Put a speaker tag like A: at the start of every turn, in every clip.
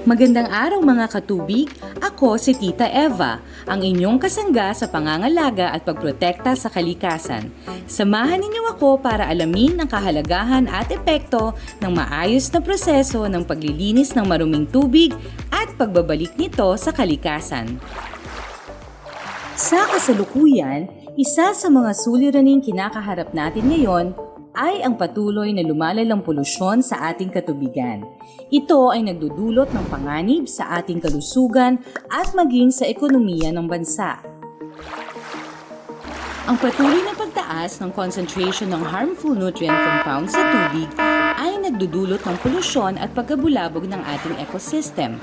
A: Magandang araw mga katubig, ako si Tita Eva, ang inyong kasangga sa pangangalaga at pagprotekta sa kalikasan. Samahan ninyo ako para alamin ang kahalagahan at epekto ng maayos na proseso ng paglilinis ng maruming tubig at pagbabalik nito sa kalikasan. Sa kasalukuyan, isa sa mga suliraning kinakaharap natin ngayon ay ang patuloy na lumalalang polusyon sa ating katubigan. Ito ay nagdudulot ng panganib sa ating kalusugan at maging sa ekonomiya ng bansa. Ang patuloy na pagtaas ng concentration ng harmful nutrient compounds sa tubig ay nagdudulot ng polusyon at pagkabulabog ng ating ecosystem.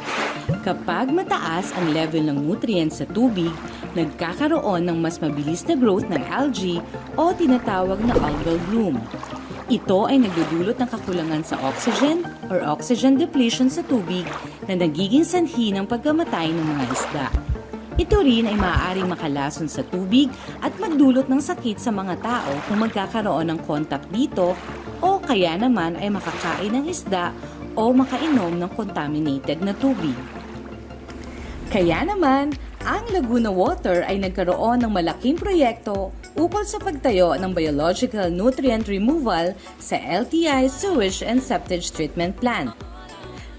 A: Kapag mataas ang level ng nutrients sa tubig, nagkakaroon ng mas mabilis na growth ng algae o tinatawag na algal bloom. Ito ay nagdudulot ng kakulangan sa oxygen or oxygen depletion sa tubig na nagiging sanhi ng pagkamatay ng mga isda. Ito rin ay maaaring makalason sa tubig at magdulot ng sakit sa mga tao kung magkakaroon ng contact dito o kaya naman ay makakain ng isda o makainom ng contaminated na tubig. Kaya naman, ang Laguna Water ay nagkaroon ng malaking proyekto ukol sa pagtayo ng biological nutrient removal sa LTI Sewage and Septage Treatment Plant.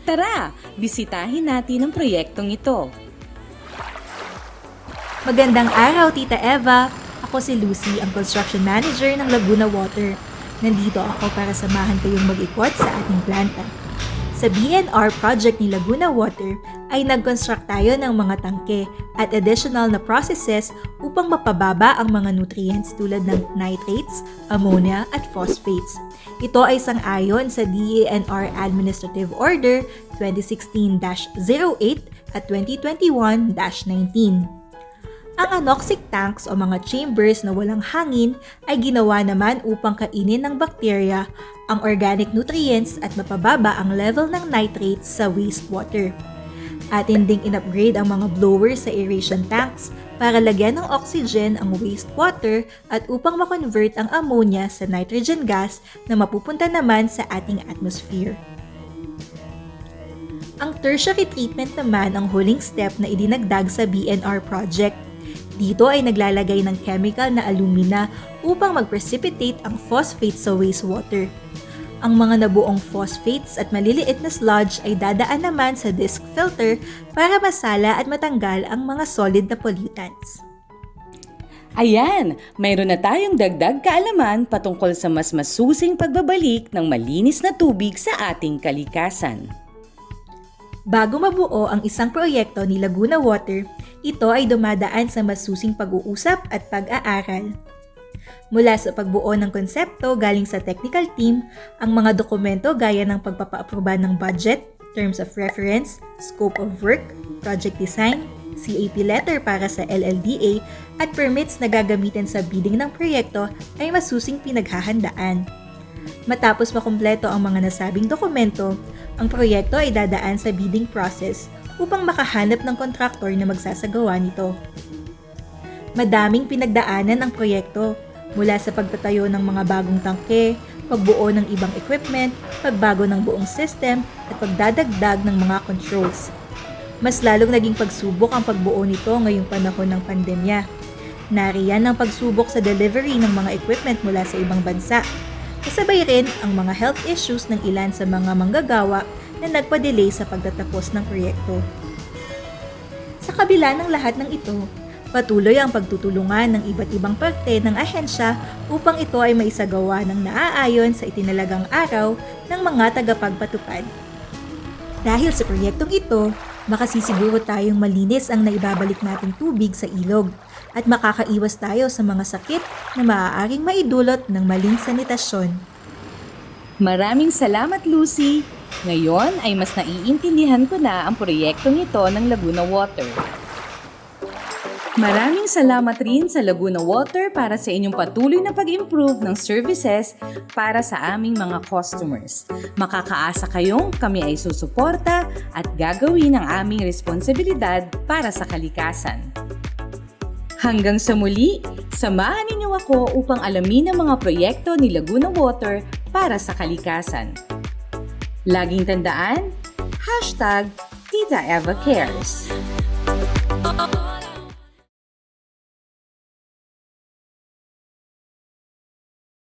A: Tara, bisitahin natin ang proyektong ito.
B: Magandang araw, Tita Eva! Ako si Lucy, ang Construction Manager ng Laguna Water. Nandito ako para samahan kayong mag-ikot sa ating planta. Sa BNR project ni Laguna Water ay nag-construct tayo ng mga tangke at additional na processes upang mapababa ang mga nutrients tulad ng nitrates, ammonia at phosphates. Ito ay sang-ayon sa DENR Administrative Order 2016-08 at 2021-19. Ang anoxic tanks o mga chambers na walang hangin ay ginawa naman upang kainin ng bakterya ang organic nutrients at mapababa ang level ng nitrates sa wastewater. Atin ding in-upgrade ang mga blowers sa aeration tanks para lagyan ng oxygen ang wastewater at upang makonvert ang ammonia sa nitrogen gas na mapupunta naman sa ating atmosphere. Ang tertiary treatment naman ang huling step na idinagdag sa BNR project. Dito ay naglalagay ng chemical na alumina upang mag-precipitate ang phosphate sa wastewater. Ang mga nabuong phosphates at maliliit na sludge ay dadaan naman sa disc filter para masala at matanggal ang mga solid na pollutants.
A: Ayan, mayroon na tayong dagdag kaalaman patungkol sa mas masusing pagbabalik ng malinis na tubig sa ating kalikasan.
B: Bago mabuo ang isang proyekto ni Laguna Water, ito ay dumadaan sa masusing pag-uusap at pag-aaral. Mula sa pagbuo ng konsepto galing sa technical team, ang mga dokumento gaya ng pagpapa-aproba ng budget, terms of reference, scope of work, project design, CAP letter para sa LLDA at permits na gagamitin sa bidding ng proyekto ay masusing pinaghahandaan. Matapos makumpleto ang mga nasabing dokumento, ang proyekto ay dadaan sa bidding process upang makahanap ng kontraktor na magsasagawa nito. Madaming pinagdaanan ang proyekto, mula sa pagtatayo ng mga bagong tangke, pagbuo ng ibang equipment, pagbago ng buong system, at pagdadagdag ng mga controls. Mas lalong naging pagsubok ang pagbuo nito ngayong panahon ng pandemya. Nariyan ang pagsubok sa delivery ng mga equipment mula sa ibang bansa. Kasabay rin ang mga health issues ng ilan sa mga manggagawa na nagpa-delay sa pagtatapos ng proyekto. Sa kabila ng lahat ng ito, patuloy ang pagtutulungan ng iba't ibang parte ng ahensya upang ito ay maisagawa ng naaayon sa itinalagang araw ng mga tagapagpatupad. Dahil sa proyektong ito, makasisiguro tayong malinis ang naibabalik nating tubig sa ilog at makakaiwas tayo sa mga sakit na maaaring maidulot ng maling sanitasyon.
A: Maraming salamat, Lucy! Ngayon ay mas naiintindihan ko na ang proyektong ito ng Laguna Water. Maraming salamat rin sa Laguna Water para sa inyong patuloy na pag-improve ng services para sa aming mga customers. Makakaasa kayong kami ay susuporta at gagawin ang aming responsibilidad para sa kalikasan. Hanggang sa muli, samahan ninyo ako upang alamin ang mga proyekto ni Laguna Water para sa kalikasan. Laging tandaan, Tita Eva Cares.